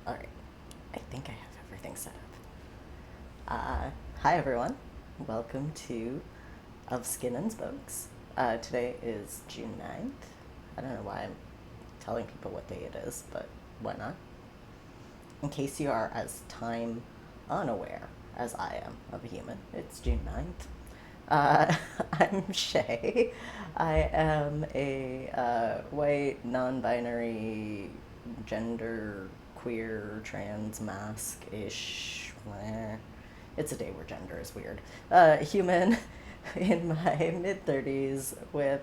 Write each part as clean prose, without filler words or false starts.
All right, I think I have everything set up. Hi everyone, welcome to Of Skin and Spokes. Today is June 9th. I don't know why I'm telling people what day it is, but why not? In case you are as time unaware as I am of a human, it's June 9th. I'm Shay. I am a white, non binary, gender, queer, trans, mask ish. It's a day where gender is weird. Human in my mid 30s with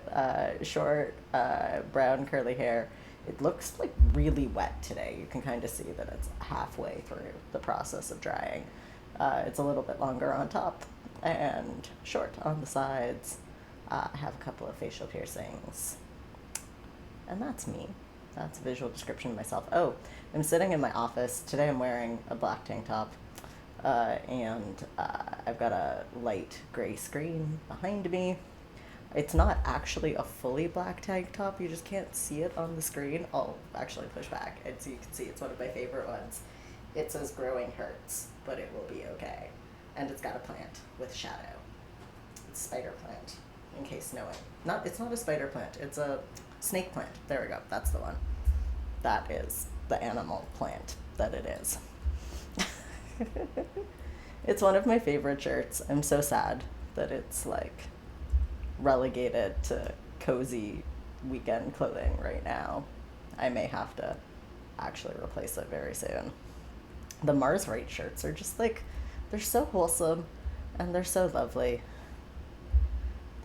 short, brown, curly hair. It looks like really wet today. You can kind of see that it's halfway through the process of drying. It's a little bit longer on top and short on the sides. I have a couple of facial piercings. And that's me. That's a visual description of myself. Oh, I'm sitting in my office. Today I'm wearing a black tank top. And I've got a light gray screen behind me. It's not actually a fully black tank top. You just can't see it on the screen. I'll actually push back and so you can see it's one of my favorite ones. It says growing hurts, but it will be okay. And it's got a plant with shadow. It's a spider plant, in case knowing. It's not a spider plant, it's a snake plant. There we go, that's the one. That is the animal plant that it is. It's one of my favorite shirts. I'm so sad that it's like relegated to cozy weekend clothing right now. I may have to actually replace it very soon. The Mars Right shirts are just like, they're so wholesome and they're so lovely.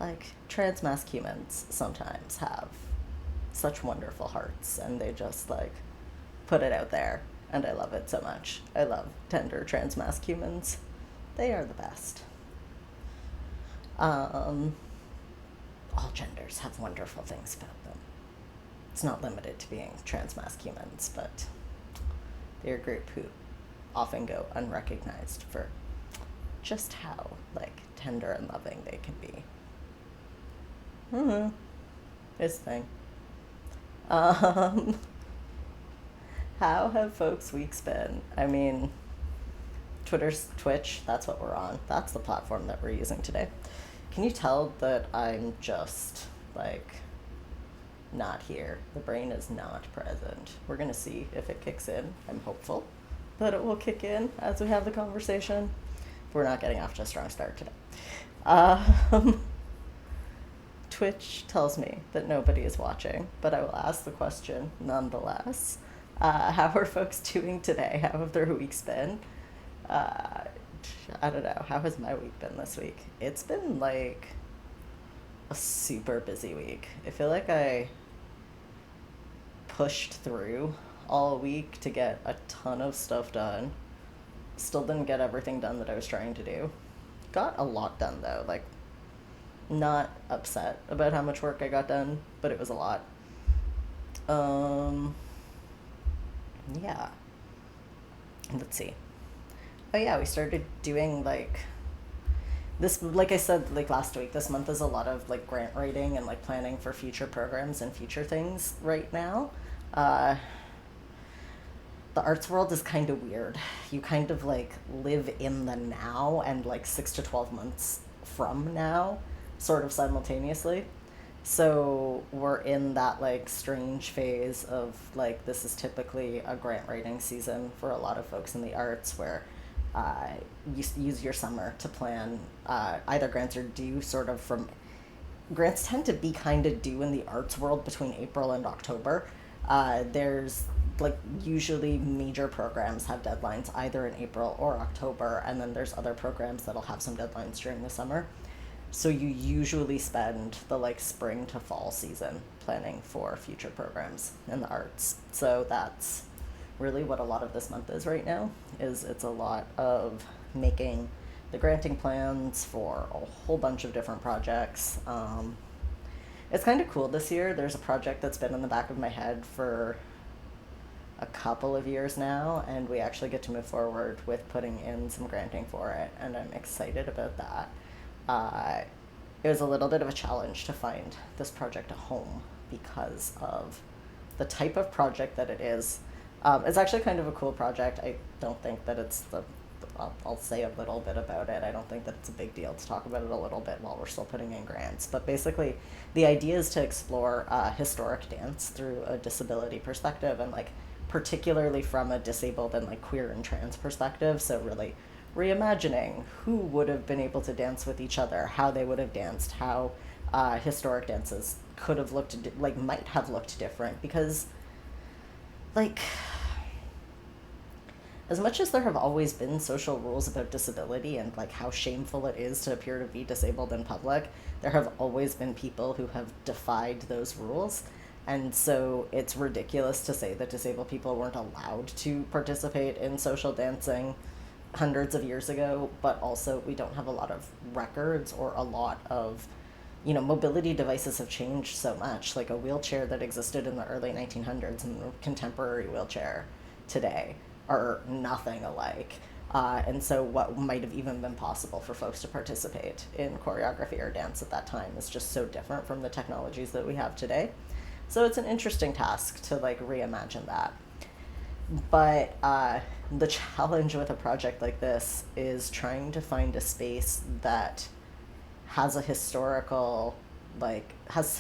Like, trans masc humans sometimes have such wonderful hearts and they just like put it out there, and I love it so much. I love tender trans masc humans. They are the best. All genders have wonderful things about them. It's not limited to being trans masc humans, but they're a group who often go unrecognized for just how like tender and loving they can be. This thing. Um, how have folks' weeks been? I mean, Twitch, that's what we're on. That's the platform that we're using today. Can you tell that I'm just like not here? The brain is not present. We're gonna see if it kicks in. I'm hopeful that it will kick in as we have the conversation. We're not getting off to a strong start today. Um, Twitch tells me that nobody is watching, but I will ask the question nonetheless. How are folks doing today? How have their weeks been? Uh, I don't know. How has my week been this week? It's been like a super busy week. I feel like I pushed through all week to get a ton of stuff done. Still didn't get everything done that I was trying to do. Got a lot done though. Like, not upset about how much work I got done, but it was a lot. Um, yeah. Let's see. Oh yeah, we started doing like this, like I said like last week, this month is a lot of like grant writing and like planning for future programs and future things right now. Uh, the arts world is kind of weird. You kind of like live in the now and like 6 to 12 months from now, sort of simultaneously. So we're in that like strange phase of like, this is typically a grant writing season for a lot of folks in the arts where you use your summer to plan. Either grants are due sort of from, grants tend to be kind of due in the arts world between April and October. There's like usually major programs have deadlines either in April or October, and then there's other programs that'll have some deadlines during the summer. So you usually spend the like spring to fall season planning for future programs in the arts. So that's really what a lot of this month is right now. Is it's a lot of making the granting plans for a whole bunch of different projects. It's kind of cool this year. There's a project that's been in the back of my head for a couple of years now, and we actually get to move forward with putting in some granting for it, and I'm excited about that. Uh, it was a little bit of a challenge to find this project a home because of the type of project that it is, It's actually kind of a cool project. I don't think that it's the. I'll say a little bit about it. I don't think that it's a big deal to talk about it a little bit while we're still putting in grants. But basically, the idea is to explore historic dance through a disability perspective, and like particularly from a disabled and like queer and trans perspective. So really reimagining who would have been able to dance with each other, how they would have danced, how historic dances could have looked like might have looked different, because like as much as there have always been social rules about disability and like how shameful it is to appear to be disabled in public, there have always been people who have defied those rules. And so it's ridiculous to say that disabled people weren't allowed to participate in social dancing hundreds of years ago, but also we don't have a lot of records or a lot of, mobility devices have changed so much. Like a wheelchair that existed in the early 1900s and a contemporary wheelchair today are nothing alike. And so what might have even been possible for folks to participate in choreography or dance at that time is just so different from the technologies that we have today. So it's an interesting task to like reimagine that. But the challenge with a project like this is trying to find a space that has a has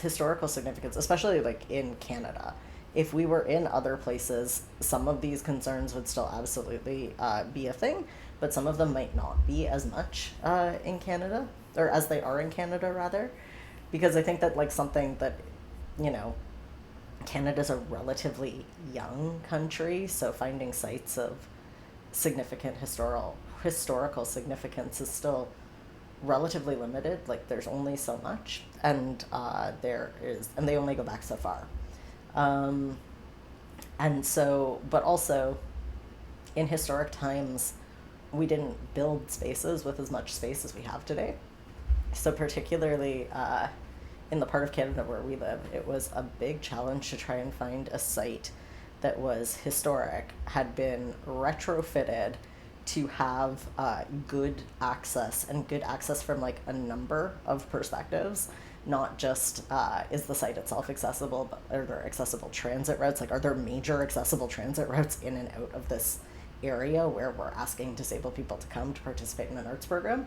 historical significance, especially like in Canada. If we were in other places, some of these concerns would still absolutely be a thing, but some of them might not be as much in Canada, or as they are in Canada rather, because I think that like something that, you know, Canada's a relatively young country, so finding sites of significant historical significance is still relatively limited. Like there's only so much, and they only go back so far. Um, and so, but also in historic times, we didn't build spaces with as much space as we have today. So particularly in the part of Canada where we live, it was a big challenge to try and find a site that was historic, had been retrofitted to have good access, and good access from like a number of perspectives, not just is the site itself accessible, but are there accessible transit routes? Like, are there major accessible transit routes in and out of this area where we're asking disabled people to come to participate in an arts program?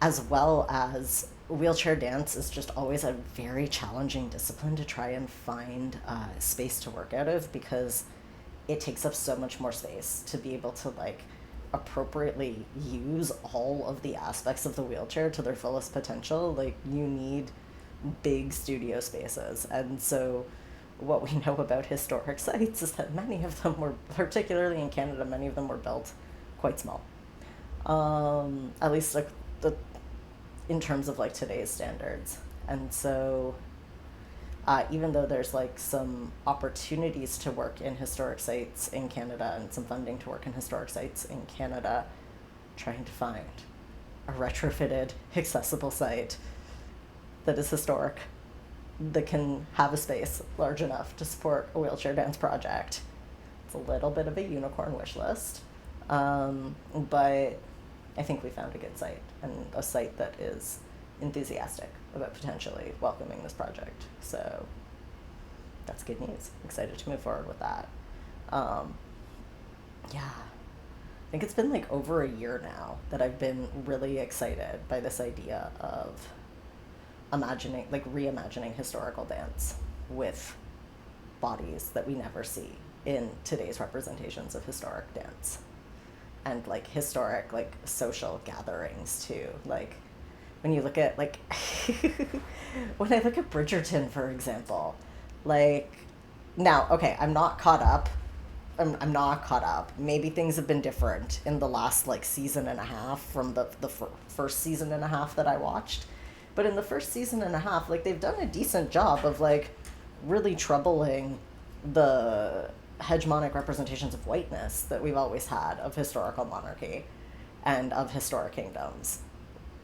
As well as wheelchair dance is just always a very challenging discipline to try and find space to work out of, because it takes up so much more space to be able to like appropriately use all of the aspects of the wheelchair to their fullest potential. Like you need big studio spaces. And so what we know about historic sites is that many of them were, particularly in Canada, many of them were built quite small. At least like in terms of like today's standards. And so even though there's like some opportunities to work in historic sites in Canada and some funding to work in historic sites in Canada, trying to find a retrofitted, accessible site that is historic, that can have a space large enough to support a wheelchair dance project. It's a little bit of a unicorn wish list, but I think we found a good site, and a site that is enthusiastic about potentially welcoming this project. So that's good news. Excited to move forward with that. Yeah, I think it's been like over a year now that I've been really excited by this idea of reimagining historical dance with bodies that we never see in today's representations of historic dance, and like historic like social gatherings too. Like when you look at like when I look at Bridgerton, for example, like now, okay, I'm not caught up. I'm not caught up. Maybe things have been different in the last like season and a half from the first season and a half that I watched. But in the first season and a half, like they've done a decent job of like really troubling the hegemonic representations of whiteness that we've always had of historical monarchy and of historic kingdoms.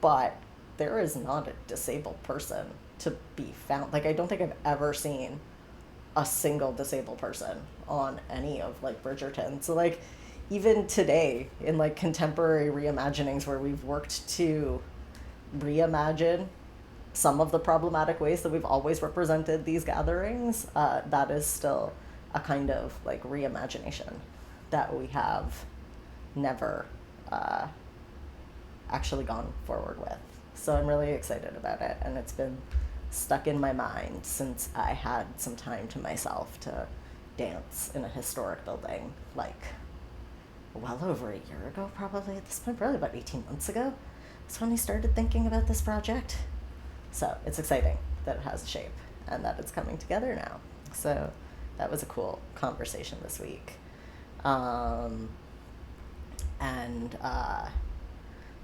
But there is not a disabled person to be found. Like I don't think I've ever seen a single disabled person on any of like Bridgerton. So like even today in like contemporary reimaginings where we've worked to reimagine some of the problematic ways that we've always represented these gatherings, that is still a kind of like reimagination that we have never actually gone forward with. So I'm really excited about it, and it's been stuck in my mind since I had some time to myself to dance in a historic building, like well over a year ago, probably at this point, probably about 18 months ago. That's when I started thinking about this project. So it's exciting that it has a shape and that it's coming together now. So that was a cool conversation this week. And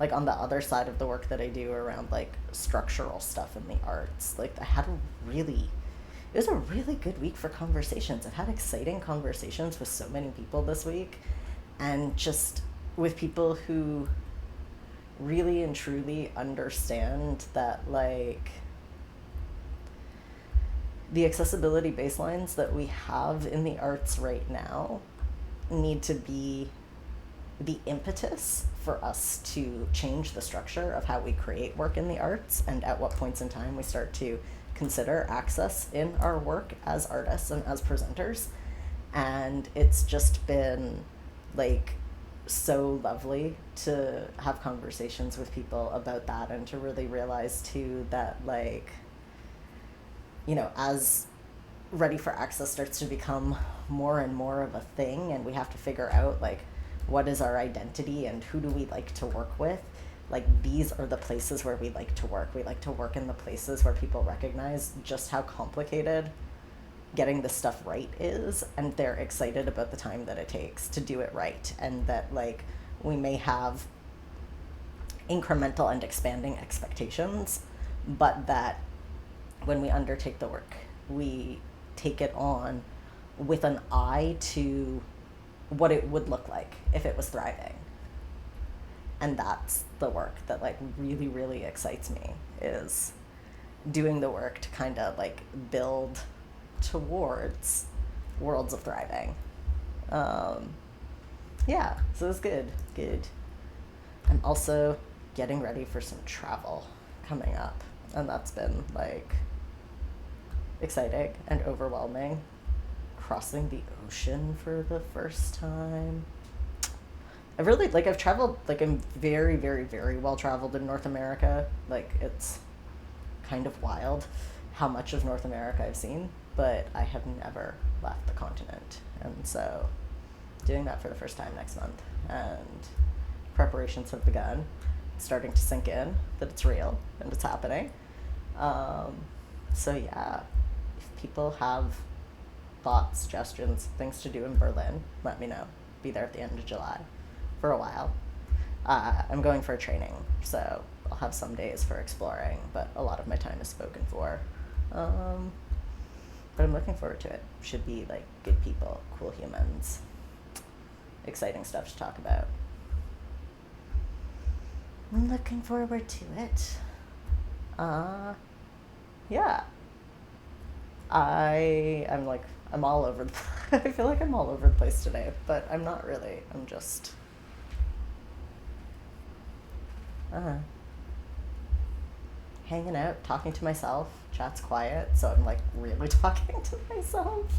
like on the other side of the work that I do around like structural stuff in the arts, like I had it was a really good week for conversations. I've had exciting conversations with so many people this week, and just with people who really and truly understand that like the accessibility baselines that we have in the arts right now need to be the impetus for us to change the structure of how we create work in the arts, and at what points in time we start to consider access in our work as artists and as presenters. And it's just been like so lovely to have conversations with people about that, and to really realize too that like, you know, as Ready for Access starts to become more and more of a thing, and we have to figure out like what is our identity and who do we like to work with, like these are the places where we like to work. We like to work in the places where people recognize just how complicated getting this stuff right is, and they're excited about the time that it takes to do it right, and that like we may have incremental and expanding expectations, but that when we undertake the work, we take it on with an eye to what it would look like if it was thriving. And that's the work that like really, really excites me, is doing the work to kind of like build towards worlds of thriving. Yeah, so it's good. I'm also getting ready for some travel coming up, and that's been like exciting and overwhelming. Crossing the ocean for the first time. I've traveled, like I'm very, very, very well traveled in North America. Like it's kind of wild how much of North America I've seen, but I have never left the continent. And so doing that for the first time next month, and preparations have begun. It's starting to sink in that it's real and it's happening. So yeah, if people have thoughts, suggestions, things to do in Berlin, let me know. Be there at the end of July for a while. I'm going for a training, so I'll have some days for exploring, but a lot of my time is spoken for. But I'm looking forward to it. Should be like good people, cool humans, exciting stuff to talk about. I'm looking forward to it. Yeah. I'm all over the I feel like I'm all over the place today, but I'm not really. I'm just hanging out, talking to myself. Chat's quiet, so I'm like really talking to myself.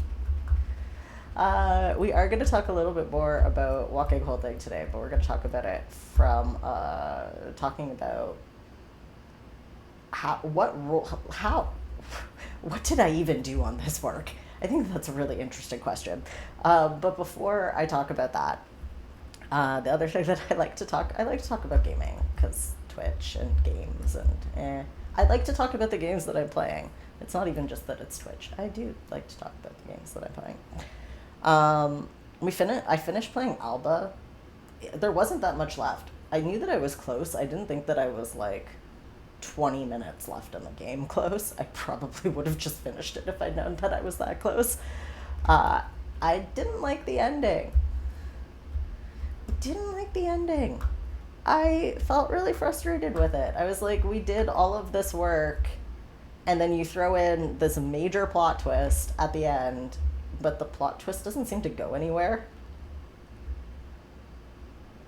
We are going to talk a little bit more about walking holding today, but we're going to talk about it from talking about what did I even do on this work? I think that's a really interesting question. But before I talk about that, the other thing that I like to talk about gaming, because Twitch and games and I like to talk about the games that I'm playing. It's not even just that it's Twitch. I do like to talk about the games that I'm playing. I finished playing Alba. There wasn't that much left. I knew that I was close. I didn't think that I was like 20 minutes left in the game close. I probably would have just finished it if I'd known that I was that close. I didn't like the ending. I felt really frustrated with it. I was like, we did all of this work, and then you throw in this major plot twist at the end, but the plot twist doesn't seem to go anywhere.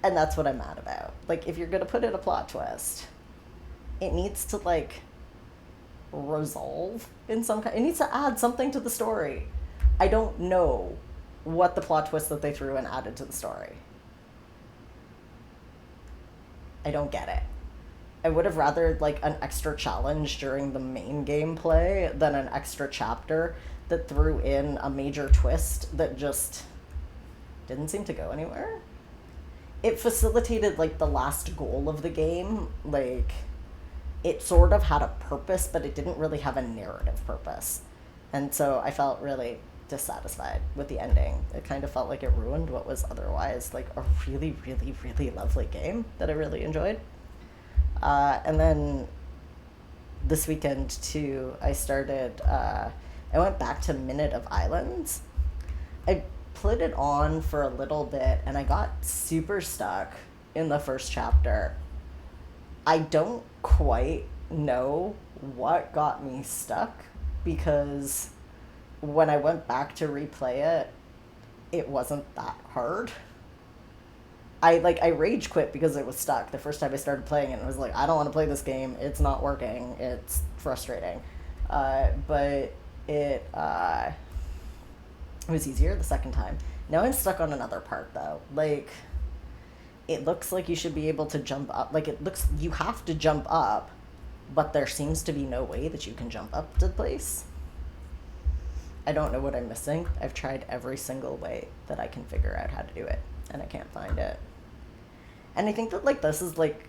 And that's what I'm mad about. Like, if you're gonna put in a plot twist, it needs to like resolve in some kind. It needs to add something to the story. I don't know what the plot twist that they threw and added to the story. I don't get it. I would have rather like an extra challenge during the main gameplay than an extra chapter that threw in a major twist that just didn't seem to go anywhere. It facilitated like the last goal of the game. Like it sort of had a purpose, but it didn't really have a narrative purpose. And so I felt really dissatisfied with the ending. It kind of felt like it ruined what was otherwise like a really, really, really lovely game that I really enjoyed. And then this weekend too, I went back to Minute of Islands. I put it on for a little bit and I got super stuck in the first chapter. I don't quite know what got me stuck because when I went back to replay it, it wasn't that hard. I rage quit because it was stuck the first time I started playing it. And I was like, I don't want to play this game. It's not working. It's frustrating. But it was easier the second time. Now I'm stuck on another part though. Like it looks like you should be able to jump up. Like it looks you have to jump up, but there seems to be no way that you can jump up to the place. I don't know what I'm missing. I've tried every single way that I can figure out how to do it, and I can't find it. And I think that like this is like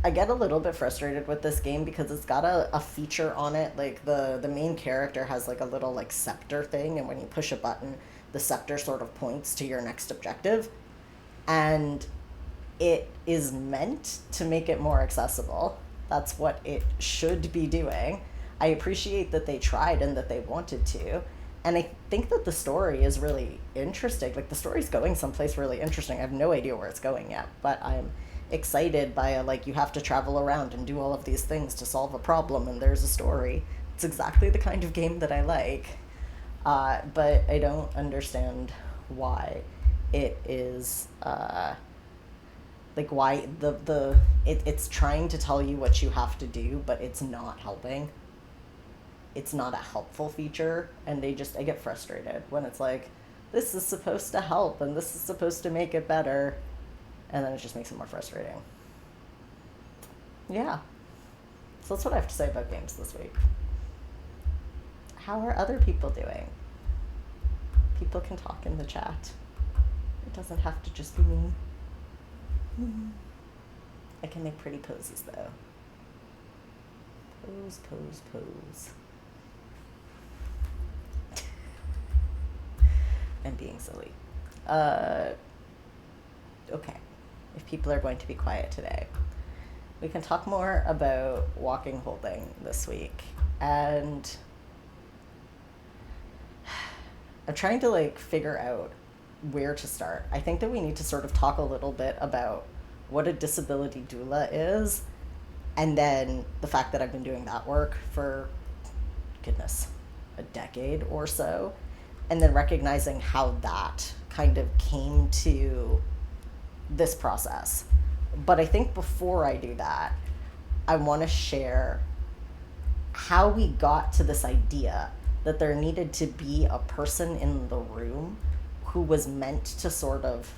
I get a little bit frustrated with this game because it's got a feature on it. Like the main character has like a little like scepter thing, and when you push a button, the scepter sort of points to your next objective. And it is meant to make it more accessible. That's what it should be doing. I appreciate that they tried and that they wanted to. And I think that the story is really interesting. Like the story's going someplace really interesting. I have no idea where it's going yet, but I'm excited by like you have to travel around and do all of these things to solve a problem and there's a story. It's exactly the kind of game that I like. But I don't understand why it is like why it's trying to tell you what you have to do, but it's not helping. It's not a helpful feature, and I get frustrated when it's like this is supposed to help and this is supposed to make it better, and then it just makes it more frustrating. Yeah. So that's what I have to say about games this week. How are other people doing? People can talk in the chat. It doesn't have to just be me. I can make pretty poses though. Pose, pose, pose. I'm being silly. Okay. If people are going to be quiet today, we can talk more about walking holding this week. And I'm trying to like figure out where to start. I think that we need to sort of talk a little bit about what a disability doula is, and then the fact that I've been doing that work for, goodness, a decade or so, and then recognizing how that kind of came to this process. But I think before I do that, I want to share how we got to this idea that there needed to be a person in the room who was meant to sort of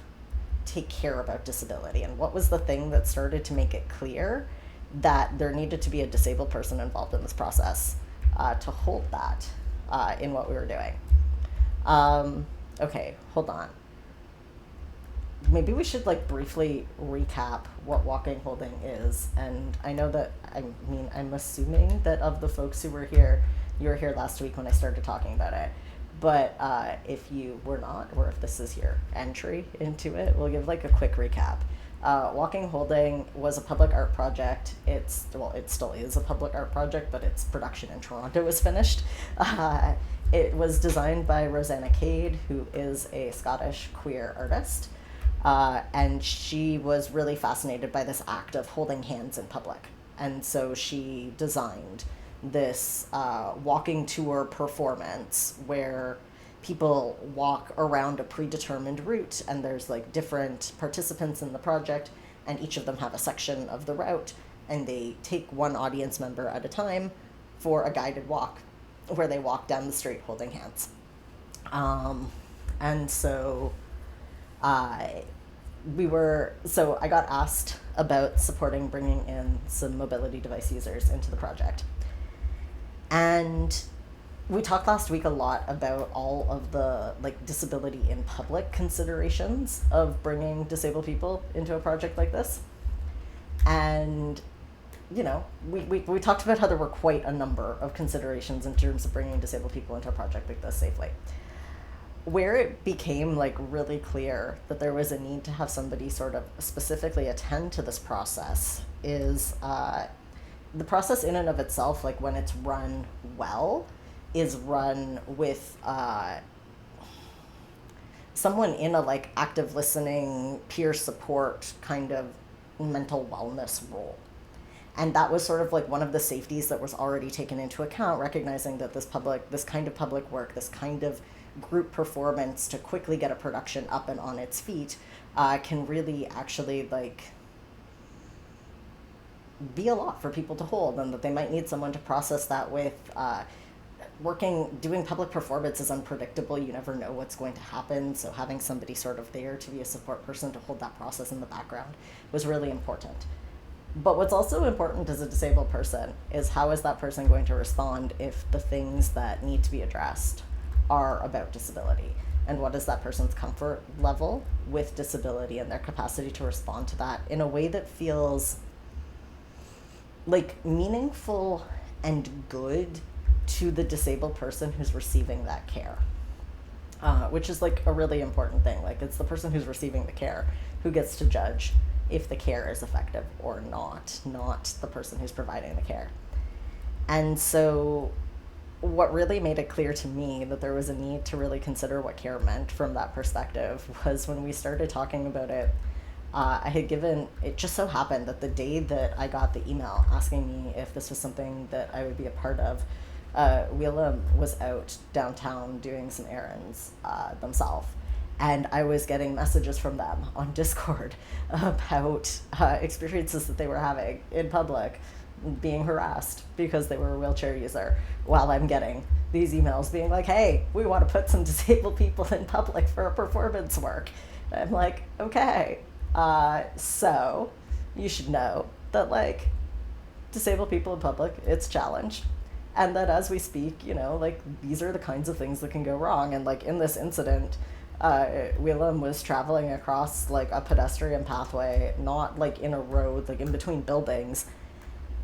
take care about disability, and what was the thing that started to make it clear that there needed to be a disabled person involved in this process to hold that in what we were doing. Okay, hold on. Maybe we should like briefly recap what walking holding is. And I know that, I'm assuming that of the folks who were here, you were here last week when I started talking about it. But if you were not, or if this is your entry into it, we'll give like a quick recap. Walking Holding was a public art project. It still is a public art project, but its production in Toronto is finished. It was designed by Rosanna Cade, who is a Scottish queer artist. And she was really fascinated by this act of holding hands in public. And so she designed this walking tour performance where people walk around a predetermined route, and there's like different participants in the project, and each of them have a section of the route, and they take one audience member at a time for a guided walk where they walk down the street holding hands. And so I I got asked about supporting bringing in some mobility device users into the project. And we talked last week a lot about all of the like disability in public considerations of bringing disabled people into a project like this. And we talked about how there were quite a number of considerations in terms of bringing disabled people into a project like this safely. Where it became like really clear that there was a need to have somebody sort of specifically attend to this process is the process in and of itself, like when it's run well, is run with someone in a like active listening, peer support kind of mental wellness role. And that was sort of like one of the safeties that was already taken into account, recognizing that this kind of public work, this kind of group performance to quickly get a production up and on its feet can really actually like be a lot for people to hold, and that they might need someone to process that with. Doing public performance is unpredictable. You never know what's going to happen. So having somebody sort of there to be a support person to hold that process in the background was really important. But what's also important as a disabled person is how is that person going to respond if the things that need to be addressed are about disability? And what is that person's comfort level with disability and their capacity to respond to that in a way that feels like meaningful and good to the disabled person who's receiving that care, which is like a really important thing. Like it's the person who's receiving the care who gets to judge if the care is effective or not the person who's providing the care. And so what really made it clear to me that there was a need to really consider what care meant from that perspective was when we started talking about it. It just so happened that the day that I got the email asking me if this was something that I would be a part of, Willem was out downtown doing some errands themselves. And I was getting messages from them on Discord about experiences that they were having in public, being harassed because they were a wheelchair user, while I'm getting these emails being like, hey, we want to put some disabled people in public for a performance work. And I'm like, okay, so you should know that like disabled people in public, it's challenged. And that as we speak, like these are the kinds of things that can go wrong. And like in this incident, Willem was traveling across like a pedestrian pathway, not like in a road, like in between buildings.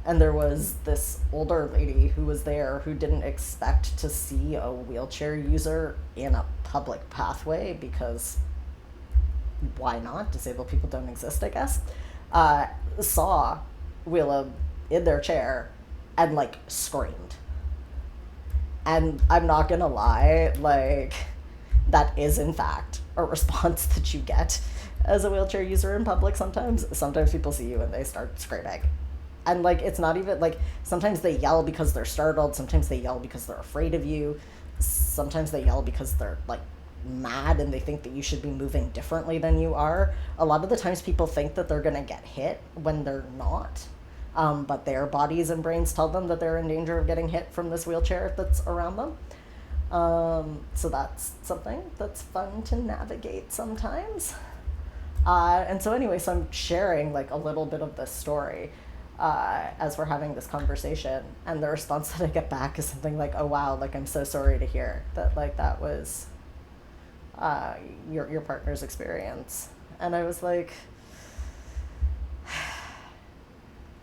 And there was this older lady who was there who didn't expect to see a wheelchair user in a public pathway because why not? Disabled people don't exist, I guess. Saw Willem in their chair and like screamed. And I'm not gonna lie, like that is in fact a response that you get as a wheelchair user in public sometimes. Sometimes people see you and they start screaming. And like it's not even like sometimes they yell because they're startled, sometimes they yell because they're afraid of you, sometimes they yell because they're like mad and they think that you should be moving differently than you are. A lot of the times people think that they're gonna get hit when they're not. But their bodies and brains tell them that they're in danger of getting hit from this wheelchair that's around them. So that's something that's fun to navigate sometimes. And so anyway, so I'm sharing like a little bit of this story as we're having this conversation, and the response that I get back is something like, oh wow, like I'm so sorry to hear that like that was your partner's experience. And I was like,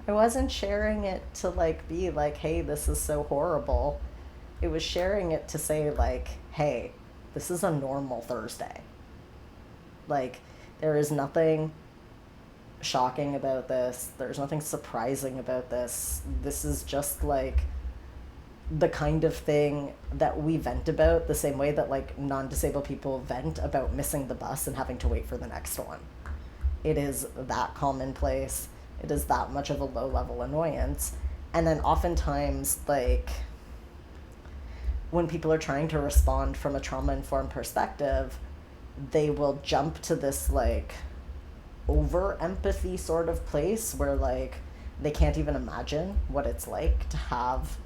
I wasn't sharing it to like be like, hey, this is so horrible. It was sharing it to say like, hey, this is a normal Thursday. Like there is nothing shocking about this. There's nothing surprising about this. This is just like the kind of thing that we vent about the same way that like non-disabled people vent about missing the bus and having to wait for the next one. It is that commonplace. It is that much of a low-level annoyance. And then oftentimes, like, when people are trying to respond from a trauma-informed perspective, they will jump to this, like, over-empathy sort of place where, like, they can't even imagine what it's like to have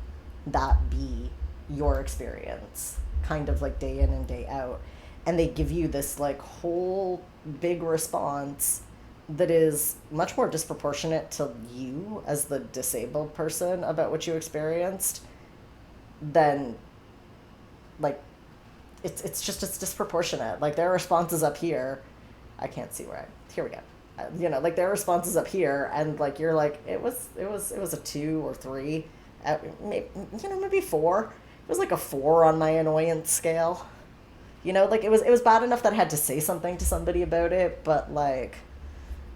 that be your experience kind of like day in and day out, and they give you this like whole big response that is much more disproportionate to you as the disabled person about what you experienced than like it's disproportionate. Like their response is up here. I can't see where here we go. Like their response is up here, and like you're like it was a 2 or 3, maybe 4. It was like a 4 on my annoyance scale. Like it was bad enough that I had to say something to somebody about it, but like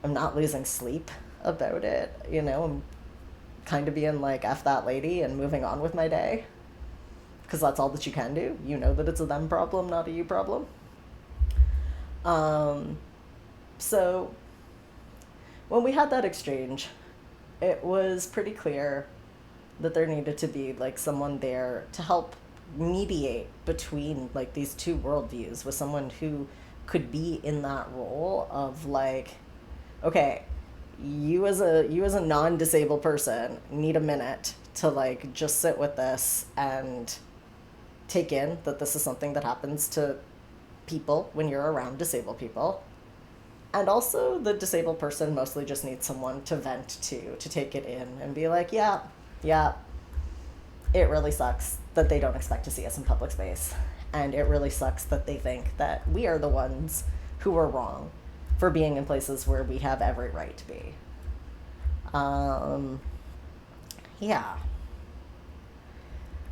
I'm not losing sleep about it. I'm kind of being like F that lady and moving on with my day, because that's all that you can do. That it's a them problem, not a you problem. So when we had that exchange, it was pretty clear that there needed to be like someone there to help mediate between like these two worldviews, with someone who could be in that role of like, okay, you as a non-disabled person need a minute to like just sit with this and take in that this is something that happens to people when you're around disabled people. And also the disabled person mostly just needs someone to vent to take it in and be like, yeah, it really sucks that they don't expect to see us in public space. And it really sucks that they think that we are the ones who are wrong for being in places where we have every right to be. Yeah.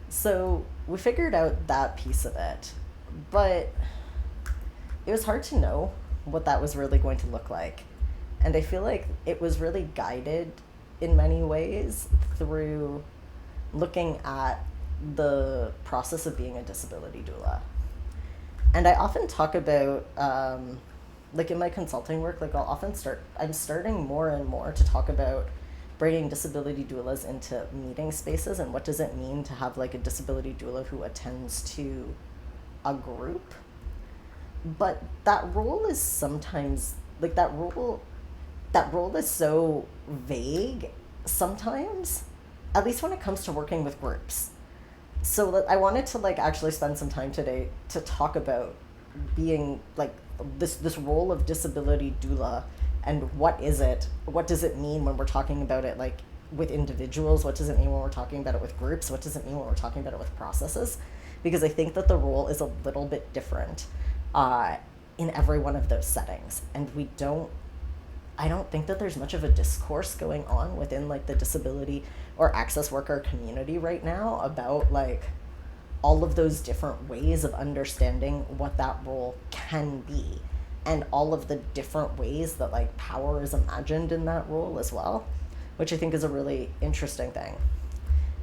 So we figured out that piece of it, but it was hard to know what that was really going to look like. And I feel like it was really guided in many ways through looking at the process of being a disability doula. And I often talk about, like in my consulting work, like I'm starting more and more to talk about bringing disability doulas into meeting spaces, and what does it mean to have like a disability doula who attends to a group. But that role is sometimes like that role is so vague sometimes, at least when it comes to working with groups. So I wanted to like actually spend some time today to talk about being like this role of disability doula, and what does it mean when we're talking about it like with individuals, what does it mean when we're talking about it with groups, what does it mean when we're talking about it with processes, because I think that the role is a little bit different in every one of those settings. And I don't think that there's much of a discourse going on within like the disability or access worker community right now about like all of those different ways of understanding what that role can be, and all of the different ways that like power is imagined in that role as well, which I think is a really interesting thing.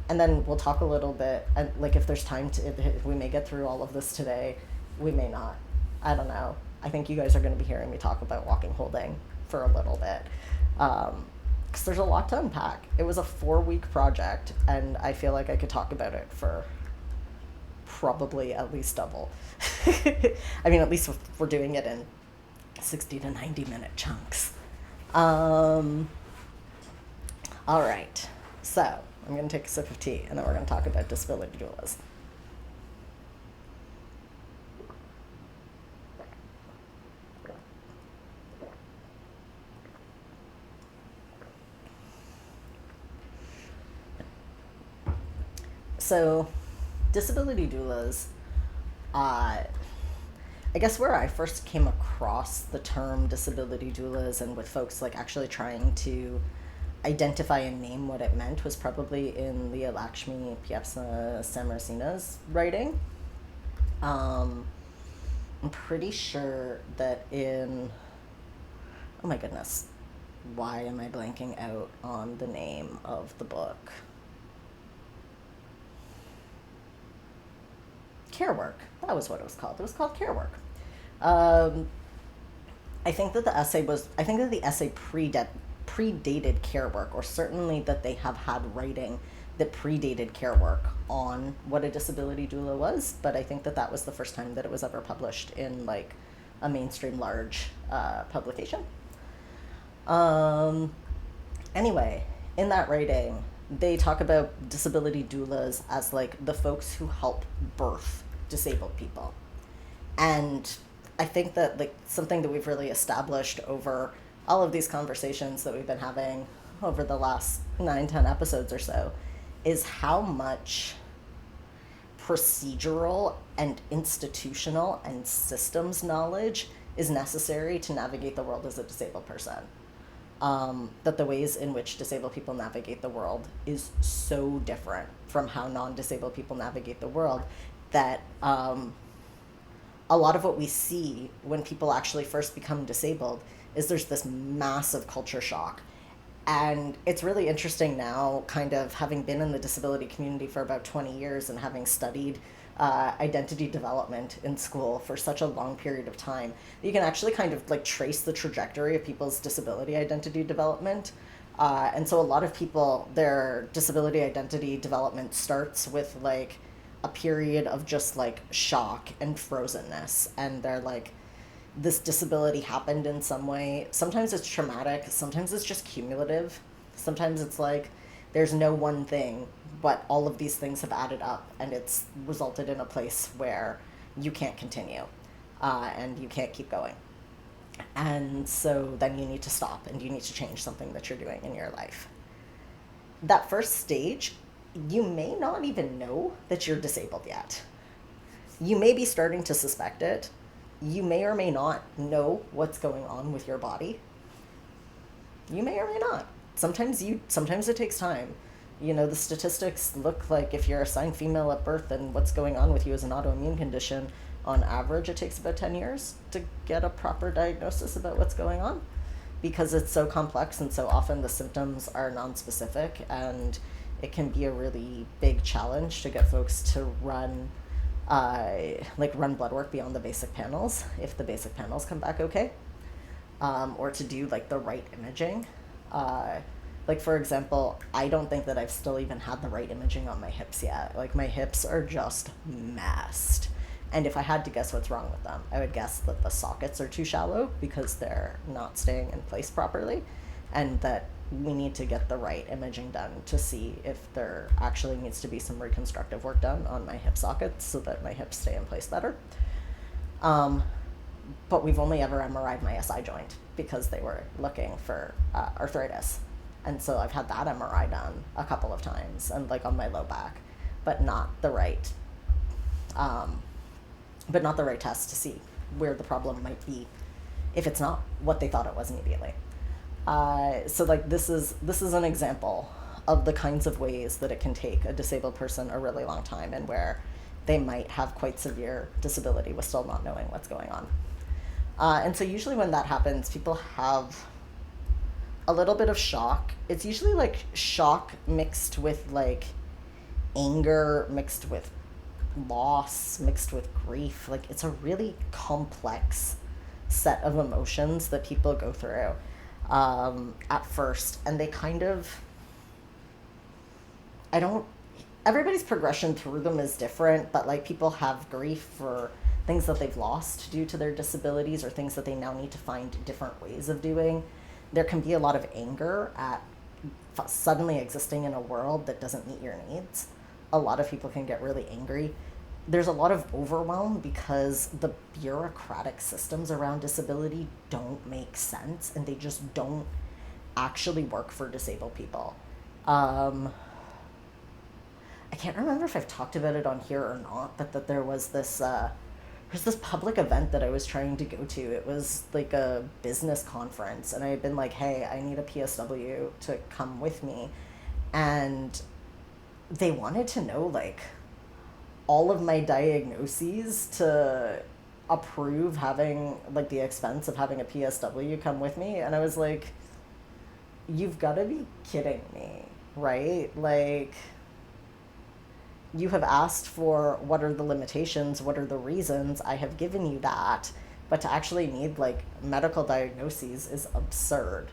And then we'll talk a little bit, and like if there's time to, if we may get through all of this today, we may not. I don't know. I think you guys are going to be hearing me talk about walking holding for a little bit, because there's a lot to unpack. It was a 4-week project, and I feel like I could talk about it for probably at least double. I mean, at least if we're doing it in 60 to 90 minute chunks. All right, so I'm going to take a sip of tea, and then we're going to talk about disability doulas. So, disability doulas, I guess where I first came across the term disability doulas, and with folks like actually trying to identify and name what it meant, was probably in Leah Lakshmi Piepsa Samarasina's writing. I'm pretty sure that oh my goodness, why am I blanking out on the name of the book? Care Work. That was what it was called. It was called Care Work. I think that the essay predated Care Work, or certainly that they have had writing that predated Care Work on what a disability doula was. But I think that was the first time that it was ever published in like a mainstream large publication. Anyway, in that writing, they talk about disability doulas as like the folks who help birth disabled people. And I think that like something that we've really established over all of these conversations that we've been having over the last 9-10 episodes or so is how much procedural and institutional and systems knowledge is necessary to navigate the world as a disabled person. That the ways in which disabled people navigate the world is so different from how non-disabled people navigate the world that a lot of what we see when people actually first become disabled is there's this massive culture shock. And it's really interesting now, kind of having been in the disability community for about 20 years and having studied identity development in school for such a long period of time, you can actually kind of like trace the trajectory of people's disability identity development. And so a lot of people, their disability identity development starts with like a period of just like shock and frozenness. And they're like, this disability happened in some way. Sometimes it's traumatic, sometimes it's just cumulative. Sometimes it's like there's no one thing, but all of these things have added up and it's resulted in a place where you can't continue and you can't keep going. And so then you need to stop and you need to change something that you're doing in your life. That first stage, you may not even know that you're disabled yet. You may be starting to suspect it. You may or may not know what's going on with your body. You may or may not. Sometimes it takes time. You know, the statistics look like if you're assigned female at birth and what's going on with you is an autoimmune condition, on average it takes about 10 years to get a proper diagnosis about what's going on, because it's so complex and so often the symptoms are non-specific, and it can be a really big challenge to get folks to run blood work beyond the basic panels if the basic panels come back okay, or to do like the right imaging. Like for example, I don't think that I've still even had the right imaging on my hips yet. Like my hips are just messed, and if I had to guess what's wrong with them, I would guess that the sockets are too shallow because they're not staying in place properly, and that we need to get the right imaging done to see if there actually needs to be some reconstructive work done on my hip sockets so that my hips stay in place better. But we've only ever MRI'd my SI joint because they were looking for arthritis. And so I've had that MRI done a couple of times, and like on my low back, but not the right test to see where the problem might be if it's not what they thought it was immediately. So like this is an example of the kinds of ways that it can take a disabled person a really long time, and where they might have quite severe disability with still not knowing what's going on. And so usually when that happens, people have a little bit of shock. It's usually like shock mixed with like anger, mixed with loss, mixed with grief. Like it's a really complex set of emotions that people go through at first, and they kind of, everybody's progression through them is different, but like people have grief for things that they've lost due to their disabilities or things that they now need to find different ways of doing. There can be a lot of anger at suddenly existing in a world that doesn't meet your needs. A lot of people can get really angry. There's a lot of overwhelm because the bureaucratic systems around disability don't make sense, and they just don't actually work for disabled people. I can't remember if I've talked about it on here or not, but that there was this public event that I was trying to go to. It was like a business conference, and I had been like, hey, I need a PSW to come with me. And they wanted to know like all of my diagnoses to approve having like the expense of having a PSW come with me. And I was like, you've got to be kidding me, right? Like, you have asked for what are the limitations, what are the reasons, I have given you that, but to actually need like medical diagnoses is absurd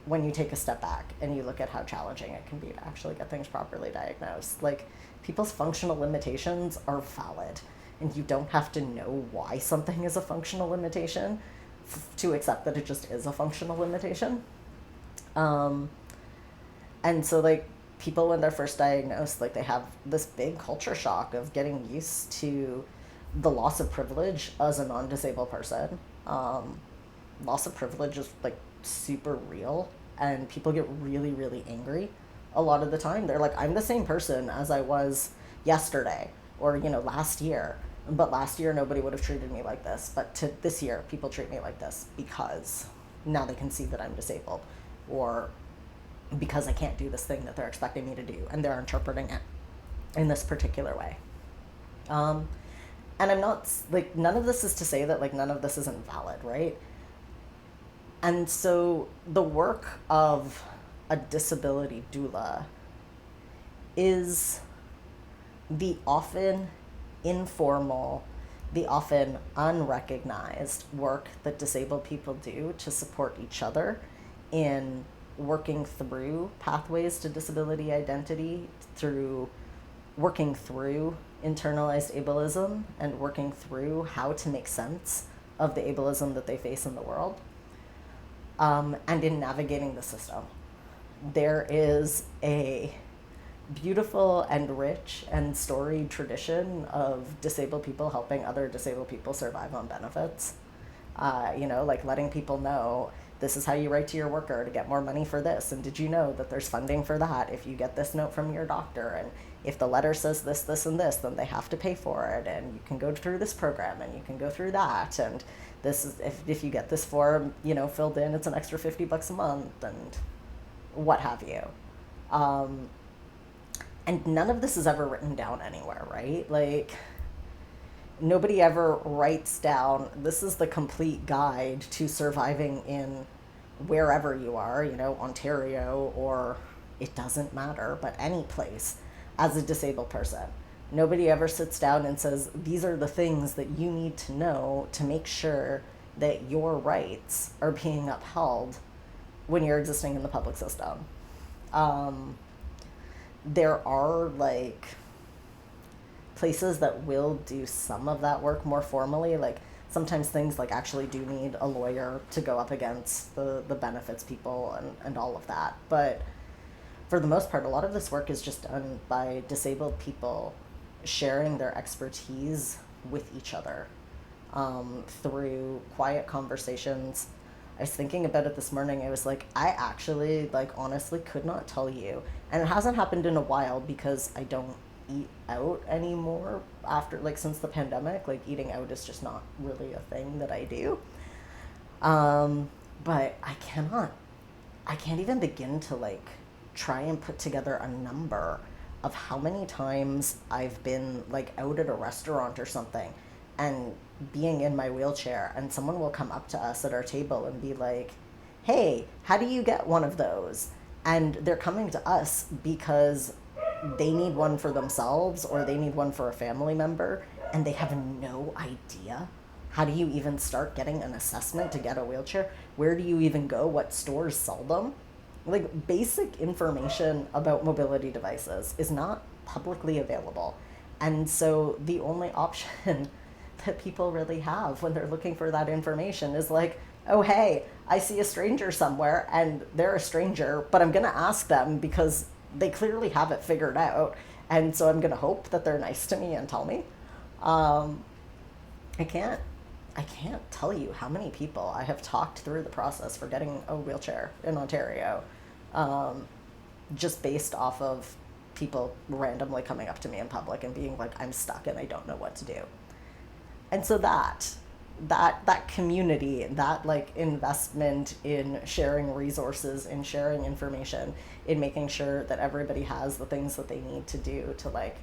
when you take a step back and you look at how challenging it can be to actually get things properly diagnosed. Like, people's functional limitations are valid, and you don't have to know why something is a functional limitation to accept that it just is a functional limitation. And so like people when they're first diagnosed, like they have this big culture shock of getting used to the loss of privilege as a non-disabled person. Loss of privilege is like super real, and people get really, really angry a lot of the time. They're like, I'm the same person as I was yesterday or, last year. But last year, nobody would have treated me like this. But this year, people treat me like this because now they can see that I'm disabled, or because I can't do this thing that they're expecting me to do, and they're interpreting it in this particular way. And I'm not, like, none of this is to say that, like, none of this isn't valid, right? And so the work of a disability doula is the often informal, the often unrecognized work that disabled people do to support each other in working through pathways to disability identity, through working through internalized ableism and working through how to make sense of the ableism that they face in the world, and in navigating the system. There is a beautiful and rich and storied tradition of disabled people helping other disabled people survive on benefits. Like letting people know, this is how you write to your worker to get more money for this. And did you know that there's funding for that if you get this note from your doctor? And if the letter says this, this, and this, then they have to pay for it. And you can go through this program and you can go through that. And this is, if you get this form, filled in, it's an extra $50 a month and what have you. And none of this is ever written down anywhere, right? Like, nobody ever writes down, this is the complete guide to surviving in wherever you are, Ontario, or it doesn't matter, but any place as a disabled person. Nobody ever sits down and says, these are the things that you need to know to make sure that your rights are being upheld when you're existing in the public system. There are, like, places that will do some of that work more formally. Like, sometimes things like actually do need a lawyer to go up against the benefits people and all of that. But for the most part, a lot of this work is just done by disabled people sharing their expertise with each other, through quiet conversations. I was thinking about it this morning. I was like, I actually, like, honestly could not tell you. And it hasn't happened in a while because I don't eat out anymore after, like, since the pandemic. Like, eating out is just not really a thing that I do. But I can't even begin to, like, try and put together a number of how many times I've been, like, out at a restaurant or something and being in my wheelchair, and someone will come up to us at our table and be like, hey, how do you get one of those? And they're coming to us because they need one for themselves or they need one for a family member, and they have no idea. How do you even start getting an assessment to get a wheelchair? Where do you even go? What stores sell them? Like, basic information about mobility devices is not publicly available. And so the only option that people really have when they're looking for that information is like, oh, hey, I see a stranger somewhere and they're a stranger, but I'm going to ask them because they clearly have it figured out. And so I'm going to hope that they're nice to me and tell me. I can't tell you how many people I have talked through the process for getting a wheelchair in Ontario, just based off of people randomly coming up to me in public and being like, I'm stuck and I don't know what to do. And so that community, that, like, investment in sharing resources, in sharing information, in making sure that everybody has the things that they need to do to, like,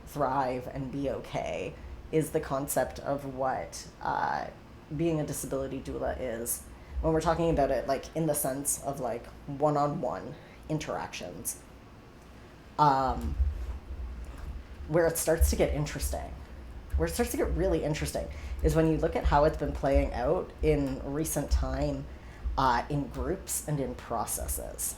thrive and be okay, is the concept of what being a disability doula is when we're talking about it, like, in the sense of, like, one-on-one interactions, where it starts to get interesting. Where it starts to get really interesting is when you look at how it's been playing out in recent time, in groups and in processes.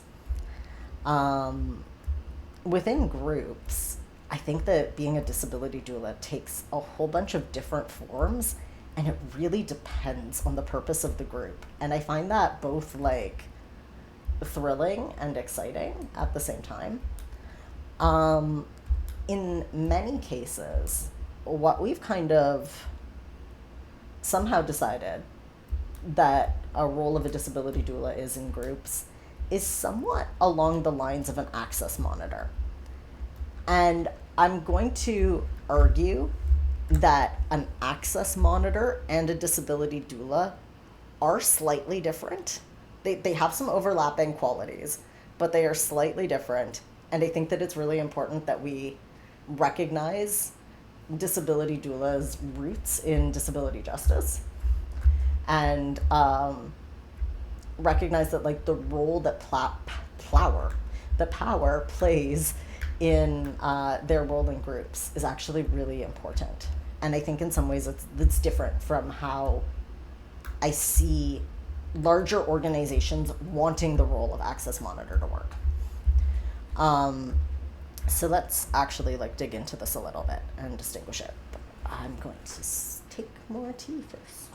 Within groups, I think that being a disability doula takes a whole bunch of different forms, and it really depends on the purpose of the group. And I find that both, like, thrilling and exciting at the same time. In many cases, what we've kind of somehow decided that a role of a disability doula is in groups is somewhat along the lines of an access monitor. And I'm going to argue that an access monitor and a disability doula are slightly different. They have some overlapping qualities, but they are slightly different. And I think that it's really important that we recognize disability doula's roots in disability justice, and recognize that like the role that power plays in their role in groups is actually really important. And I think in some ways it's different from how I see larger organizations wanting the role of access monitor to work. So let's actually like dig into this a little bit and distinguish it. But I'm going to take more tea first.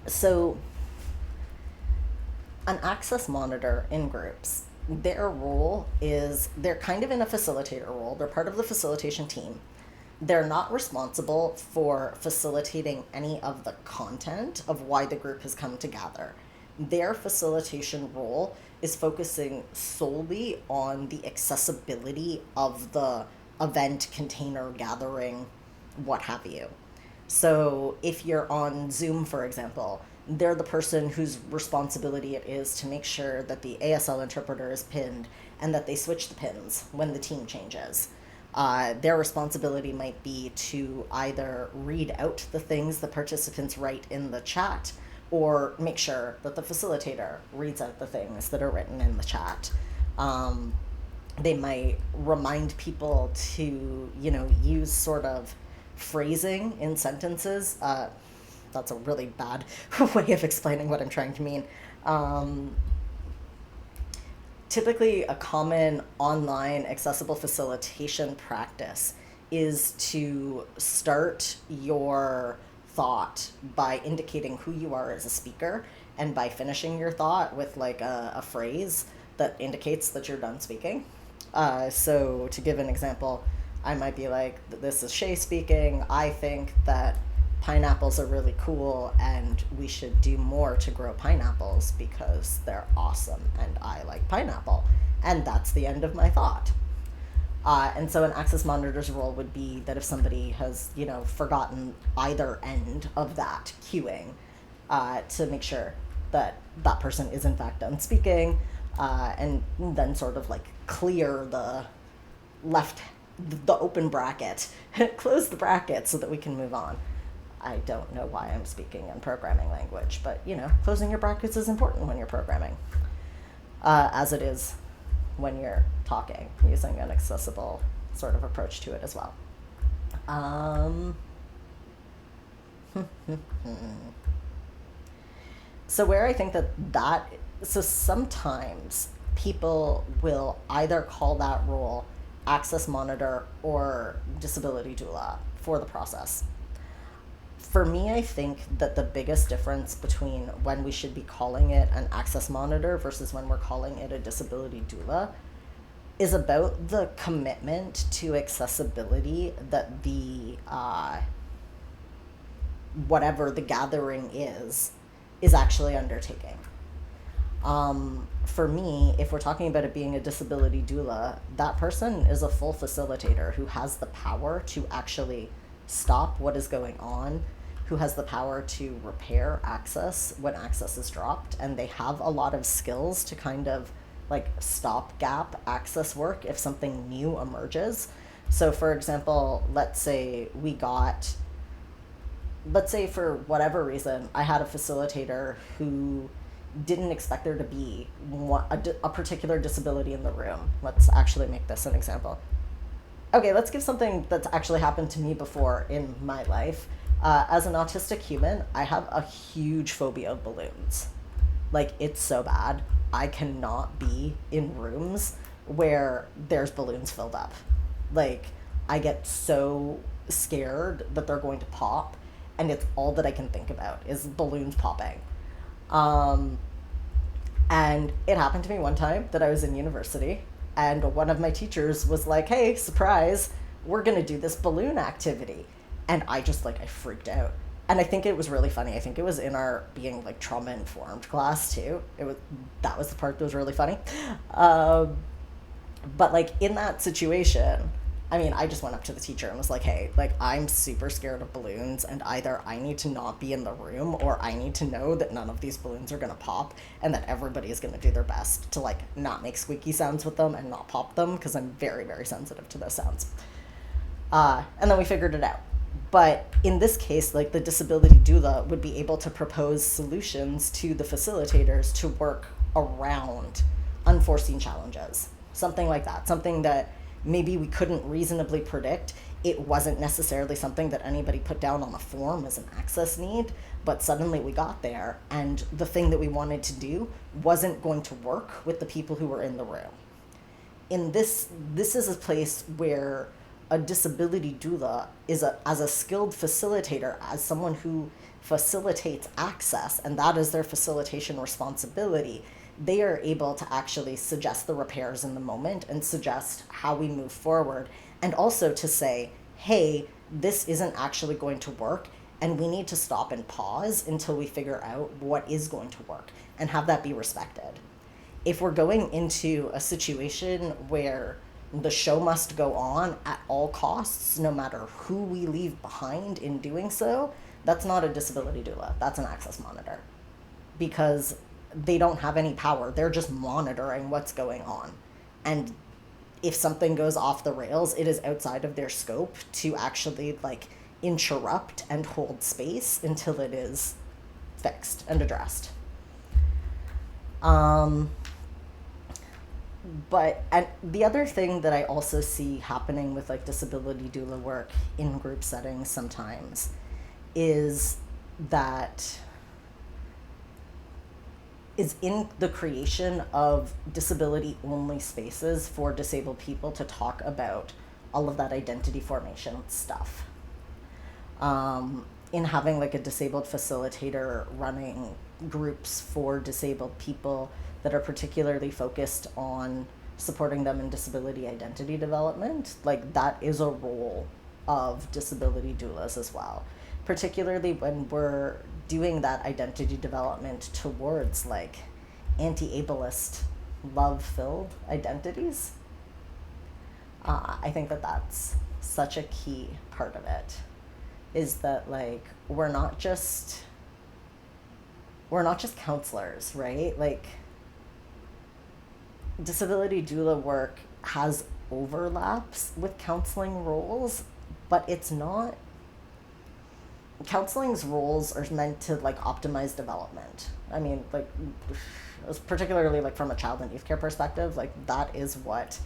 So an access monitor in groups, their role is they're kind of in a facilitator role. They're part of the facilitation team. They're not responsible for facilitating any of the content of why the group has come together. Their facilitation role is focusing solely on the accessibility of the event, container, gathering, what have you. So if you're on Zoom, for example, they're the person whose responsibility it is to make sure that the ASL interpreter is pinned and that they switch the pins when the team changes. Their responsibility might be to either read out the things the participants write in the chat or make sure that the facilitator reads out the things that are written in the chat. They might remind people to, use sort of phrasing in sentences. That's a really bad way of explaining what I'm trying to mean. Typically, a common online accessible facilitation practice is to start your thought by indicating who you are as a speaker, and by finishing your thought with like a phrase that indicates that you're done speaking. So to give an example, I might be like, this is Shay speaking. I think that pineapples are really cool and we should do more to grow pineapples because they're awesome and I like pineapple. And that's the end of my thought. And so an access monitor's role would be that if somebody has, forgotten either end of that cueing, to make sure that that person is in fact done speaking, and then sort of like clear the open bracket, close the bracket so that we can move on. I don't know why I'm speaking in programming language, but closing your brackets is important when you're programming, as it is when you're talking, using an accessible sort of approach to it as well. So where I think so sometimes people will either call that role access monitor or disability doula for the process. For me, I think that the biggest difference between when we should be calling it an access monitor versus when we're calling it a disability doula is about the commitment to accessibility that the whatever the gathering is actually undertaking. For me, if we're talking about it being a disability doula, that person is a full facilitator who has the power to actually stop what is going on, who has the power to repair access when access is dropped, and they have a lot of skills to kind of like stopgap access work if something new emerges. So for example, let's say for whatever reason, I had a facilitator who didn't expect there to be a particular disability in the room. Let's actually make this an example. Okay, let's give something that's actually happened to me before in my life. As an autistic human, I have a huge phobia of balloons. Like, it's so bad. I cannot be in rooms where there's balloons filled up. Like, I get so scared that they're going to pop, and it's all that I can think about is balloons popping. And it happened to me one time that I was in university, and one of my teachers was like, hey, surprise, we're going to do this balloon activity. And I just like, I freaked out. And I think it was really funny. I think it was in our being like trauma informed class too. That was the part that was really funny. But like in that situation, I mean, I just went up to the teacher and was like, hey, like I'm super scared of balloons, and either I need to not be in the room or I need to know that none of these balloons are going to pop, and that everybody is going to do their best to like not make squeaky sounds with them and not pop them, because I'm very, very sensitive to those sounds. And then we figured it out. But in this case, like the disability doula would be able to propose solutions to the facilitators to work around unforeseen challenges. Something like that. Something that maybe we couldn't reasonably predict. It wasn't necessarily something that anybody put down on a form as an access need, but suddenly we got there, and the thing that we wanted to do wasn't going to work with the people who were in the room. This is a place where a disability doula is as a skilled facilitator, as someone who facilitates access, and that is their facilitation responsibility. They are able to actually suggest the repairs in the moment and suggest how we move forward, and also to say, hey, this isn't actually going to work, and we need to stop and pause until we figure out what is going to work, and have that be respected. If we're going into a situation where the show must go on at all costs, no matter who we leave behind in doing so, that's not a disability doula. That's an access monitor. Because they don't have any power. They're just monitoring what's going on. And if something goes off the rails, it is outside of their scope to actually like interrupt and hold space until it is fixed and addressed. And the other thing that I also see happening with like disability doula work in group settings sometimes is in the creation of disability only spaces for disabled people to talk about all of that identity formation stuff. In having like a disabled facilitator running groups for disabled people that are particularly focused on supporting them in disability identity development, like that is a role of disability doulas as well, particularly when we're doing that identity development towards like anti-ableist, love-filled identities. I think that that's such a key part of it, is that like we're not just counselors, right? Like disability doula work has overlaps with counseling roles, but it's not. Counseling's roles are meant to like optimize development. I mean, like particularly like from a child and youth care perspective, like that is what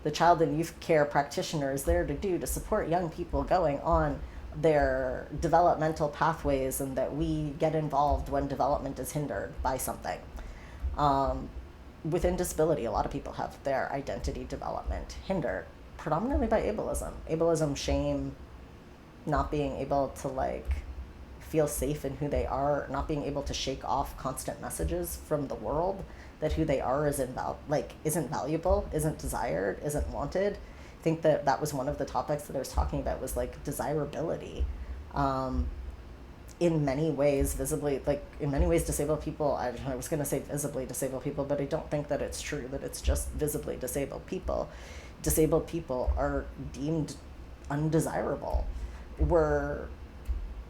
the child and youth care practitioner is there to do, to support young people going on their developmental pathways, and that we get involved when development is hindered by something. Within disability, a lot of people have their identity development hindered predominantly by ableism, shame, not being able to like feel safe in who they are, not being able to shake off constant messages from the world that who they are isn't valuable, isn't desired, isn't wanted. I think that was one of the topics that I was talking about, was like desirability. In many ways, disabled people, I was going to say visibly disabled people, but I don't think that it's true that it's just visibly disabled people. Disabled people are deemed undesirable. We're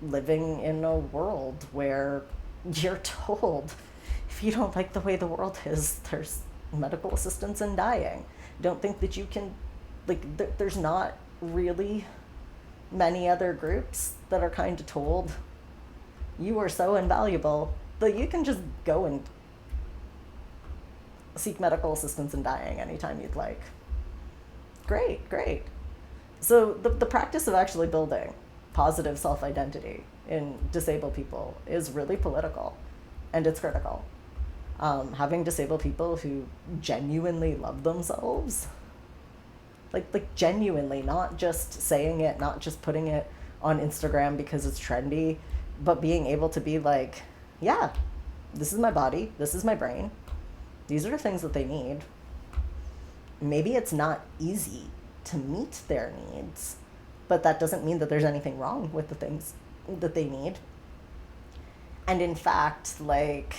living in a world where you're told, if you don't like the way the world is, there's medical assistance in dying. Don't think that you can, like, there's not really many other groups that are kind of told, you are so invaluable that you can just go and seek medical assistance in dying anytime you'd like. Great. So the practice of actually building positive self-identity in disabled people is really political, and it's critical. Having disabled people who genuinely love themselves, like genuinely, not just saying it, not just putting it on Instagram because it's trendy, but being able to be like, yeah, this is my body, this is my brain, These are the things that they need. Maybe it's not easy to meet their needs, but that doesn't mean that there's anything wrong with the things that they need. And in fact, like,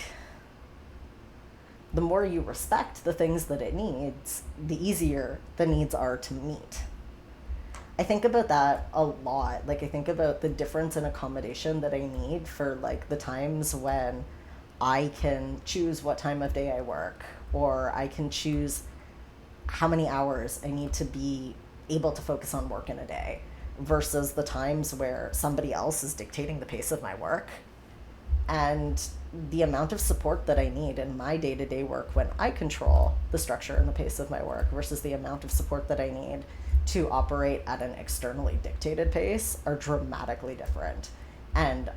the more you respect the things that it needs, the easier the needs are to meet. I think about that a lot. Like, I think about the difference in accommodation that I need for, like, the times when I can choose what time of day I work, or I can choose how many hours I need to be able to focus on work in a day, versus the times where somebody else is dictating the pace of my work. And the amount of support that I need in my day-to-day work when I control the structure and the pace of my work versus the amount of support that I need to operate at an externally dictated pace are dramatically different. And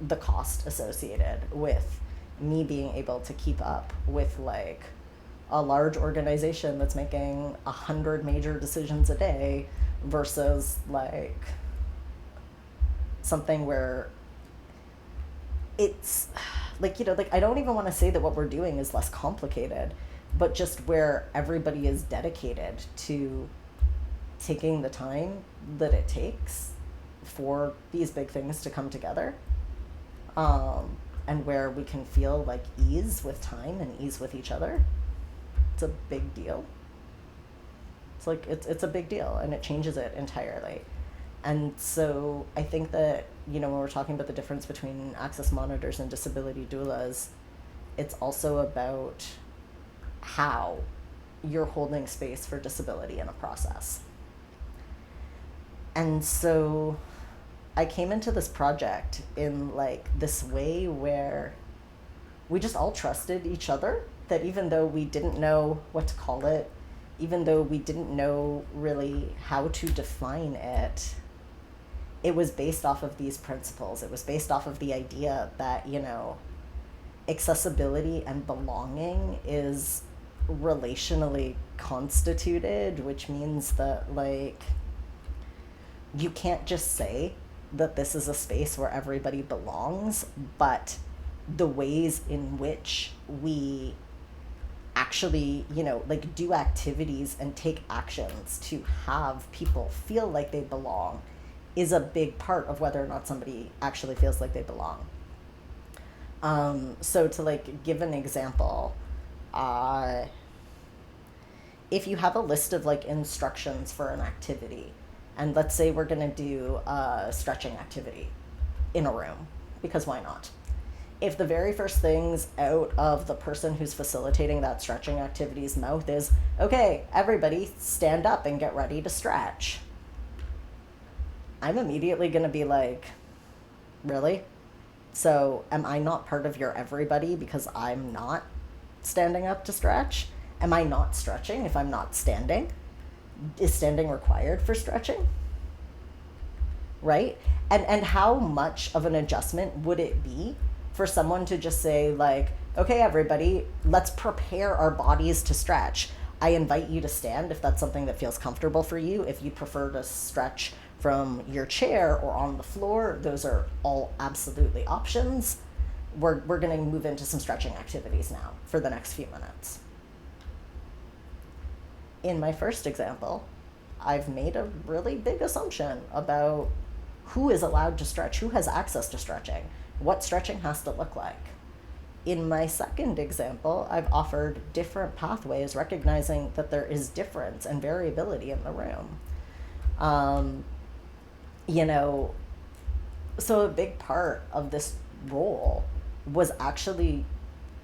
the cost associated with me being able to keep up with, like, a large organization that's making 100 major decisions a day versus, like, something where it's like, you know, like, I don't even want to say that what we're doing is less complicated, but just where everybody is dedicated to taking the time that it takes for these big things to come together, and where we can feel like ease with time and ease with each other. It's a big deal. It's like, it's a big deal, and it changes it entirely. And so I think that, you know, when we're talking about the difference between access monitors and disability doulas, it's also about how you're holding space for disability in a process. And so I came into this project in, like, this way where we just all trusted each other, that even though we didn't know what to call it, even though we didn't know really how to define it, it was based off of these principles. It was based off of the idea that, you know, accessibility and belonging is relationally constituted, which means that, like, you can't just say that this is a space where everybody belongs, but the ways in which we actually, you know, like, do activities and take actions to have people feel like they belong is a big part of whether or not somebody actually feels like they belong. So to, like, give an example, if you have a list of, like, instructions for an activity, and let's say we're gonna do a stretching activity in a room, because why not? If the very first things out of the person who's facilitating that stretching activity's mouth is, okay, everybody stand up and get ready to stretch, I'm immediately going to be like, really? So am I not part of your everybody because I'm not standing up to stretch? Am I not stretching if I'm not standing? Is standing required for stretching? Right? And how much of an adjustment would it be for someone to just say, like, okay, everybody, let's prepare our bodies to stretch. I invite you to stand if that's something that feels comfortable for you. If you prefer to stretch from your chair or on the floor, those are all absolutely options. We're going to move into some stretching activities now for the next few minutes. In my first example, I've made a really big assumption about who is allowed to stretch, who has access to stretching, what stretching has to look like. In my second example, I've offered different pathways, recognizing that there is difference and variability in the room. You know, so a big part of this role was actually,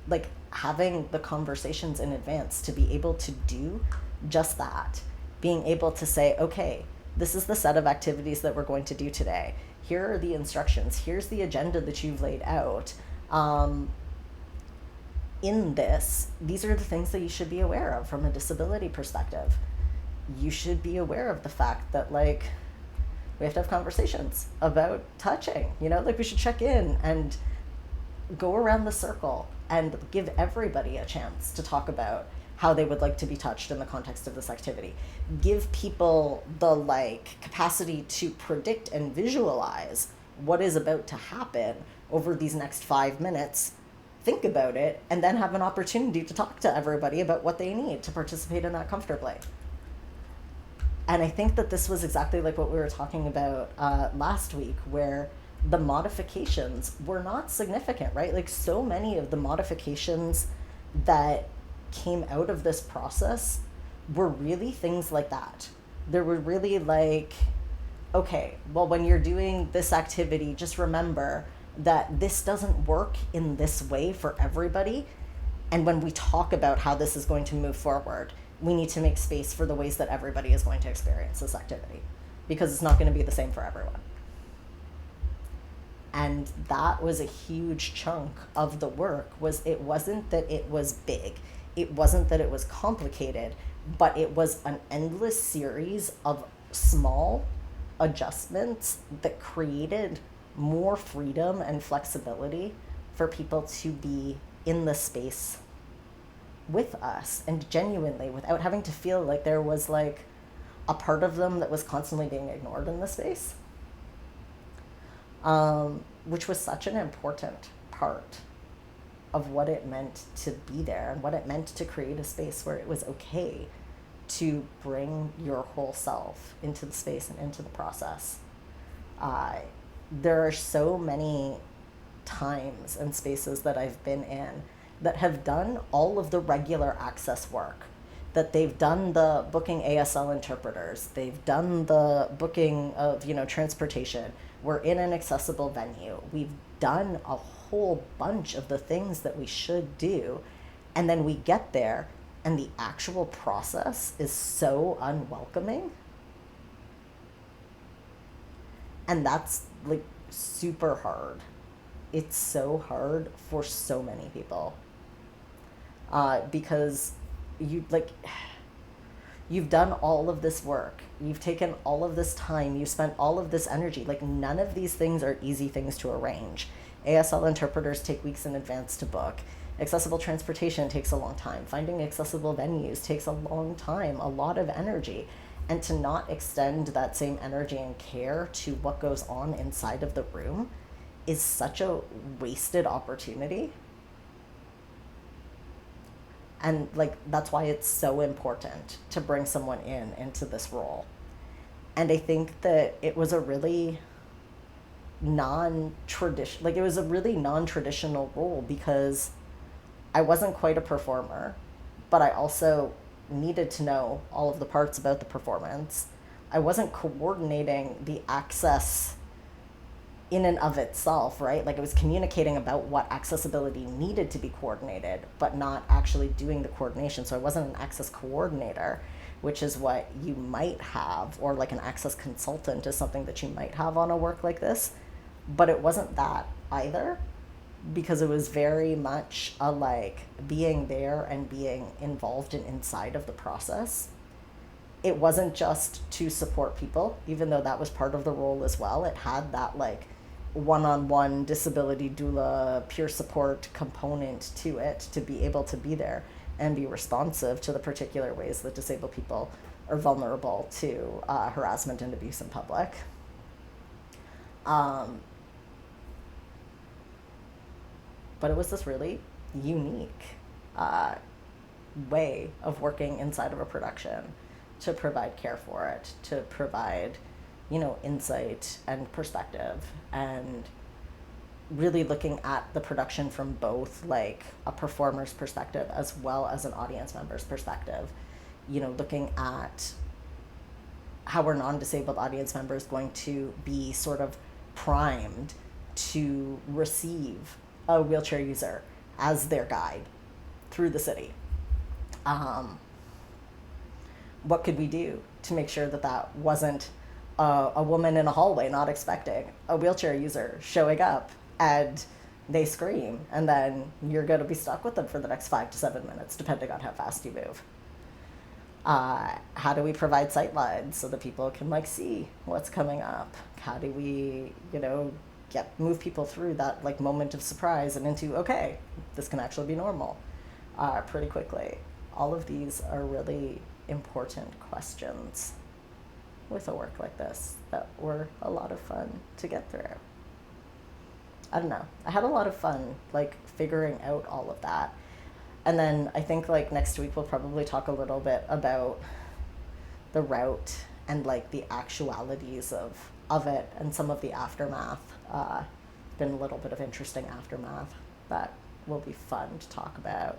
like, having the conversations in advance to be able to do just that. Being able to say, okay, this is the set of activities that we're going to do today. Here are the instructions. Here's the agenda that you've laid out. In this, these are the things that you should be aware of from a disability perspective. You should be aware of the fact that, like, we have to have conversations about touching, you know, like, we should check in and go around the circle and give everybody a chance to talk about how they would like to be touched in the context of this activity. Give people the, like, capacity to predict and visualize what is about to happen over these next 5 minutes think about it, and then have an opportunity to talk to everybody about what they need to participate in that comfortably. And I think that this was exactly like what we were talking about last week, where the modifications were not significant, right? Like, so many of the modifications that came out of this process were really things like that. There were really like, okay, well, when you're doing this activity, just remember that this doesn't work in this way for everybody. And when we talk about how this is going to move forward, we need to make space for the ways that everybody is going to experience this activity, because it's not going to be the same for everyone. And that was a huge chunk of the work. Was it wasn't that it was big, it wasn't that it was complicated, but it was an endless series of small adjustments that created more freedom and flexibility for people to be in the space with us, and genuinely, without having to feel like there was like a part of them that was constantly being ignored in the space, which was such an important part of what it meant to be there and what it meant to create a space where it was okay to bring your whole self into the space and into the process. There are so many times and spaces that I've been in that have done all of the regular access work, that they've done the booking ASL interpreters, they've done the booking of, transportation. We're in an accessible venue. We've done a whole bunch of the things that we should do. And then we get there and the actual process is so unwelcoming. And that's like super hard. It's so hard for so many people. Because you've done all of this work, you've taken all of this time, you've spent all of this energy. Like, none of these things are easy things to arrange. ASL interpreters take weeks in advance to book. Accessible transportation takes a long time. Finding accessible venues takes a long time, a lot of energy. And to not extend that same energy and care to what goes on inside of the room is such a wasted opportunity. And that's why it's so important to bring someone into this role. And I think that it was a really non-traditional role, because I wasn't quite a performer, but I also needed to know all of the parts about the performance. I wasn't coordinating the access in and of itself, right? Like, it was communicating about what accessibility needed to be coordinated, but not actually doing the coordination. So I wasn't an access coordinator, which is what you might have, or like an access consultant is something that you might have on a work like this. But it wasn't that either, because it was very much a being there and being involved and inside of the process. It wasn't just to support people, even though that was part of the role as well. It had that one-on-one disability doula peer support component to it, to be able to be there and be responsive to the particular ways that disabled people are vulnerable to harassment and abuse in public. But it was this really unique way of working inside of a production to provide care for it, to provide insight and perspective, and really looking at the production from both a performer's perspective as well as an audience member's perspective. Looking at how our non-disabled audience members going to be sort of primed to receive a wheelchair user as their guide through the city. What could we do to make sure that wasn't a woman in a hallway not expecting a wheelchair user showing up and they scream, and then you're going to be stuck with them for the next 5 to 7 minutes, depending on how fast you move. How do we provide sight lines so that people can see what's coming up? How do we, move people through that moment of surprise and into, okay, this can actually be normal pretty quickly? All of these are really important questions with a work like this that were a lot of fun to get through. I don't know. I had a lot of fun, like, figuring out all of that. And then I think, like, next week we'll probably talk a little bit about the route and, like, the actualities of it and some of the aftermath. Been a little bit of interesting aftermath that will be fun to talk about.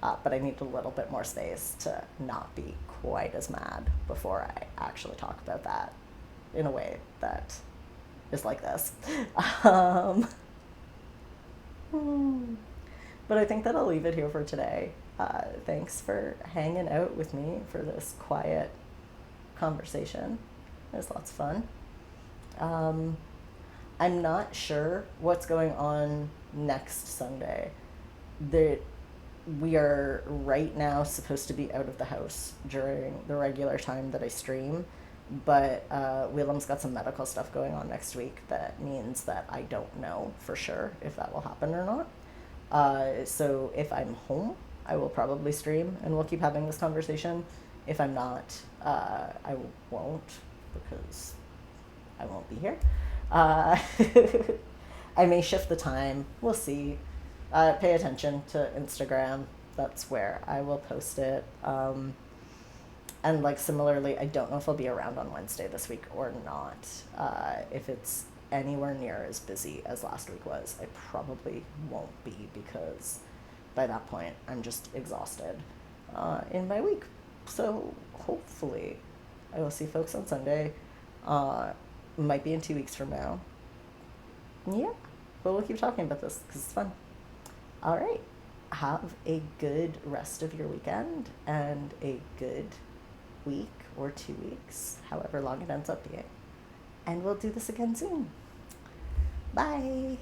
But I need a little bit more space to not be quite as mad before I actually talk about that in a way that is like this. Um, but I think that I'll leave it here for today. Thanks for hanging out with me for this quiet conversation. It was lots of fun. I'm not sure what's going on next Sunday. We are right now supposed to be out of the house during the regular time that I stream, but Wheelam's got some medical stuff going on next week that means that I don't know for sure if that will happen or not. So if I'm home, I will probably stream and we'll keep having this conversation. If I'm not, I won't, because I won't be here. I may shift the time. We'll see. Pay attention to Instagram. That's where I will post it. And like similarly, I don't know if I'll be around on Wednesday this week or not. If it's anywhere near as busy as last week was, I probably won't be, because by that point I'm just exhausted in my week. So hopefully I will see folks on Sunday. Might be in 2 weeks from now. Yeah, but we'll keep talking about this because it's fun. All right. Have a good rest of your weekend and a good week or 2 weeks, however long it ends up being. And we'll do this again soon. Bye.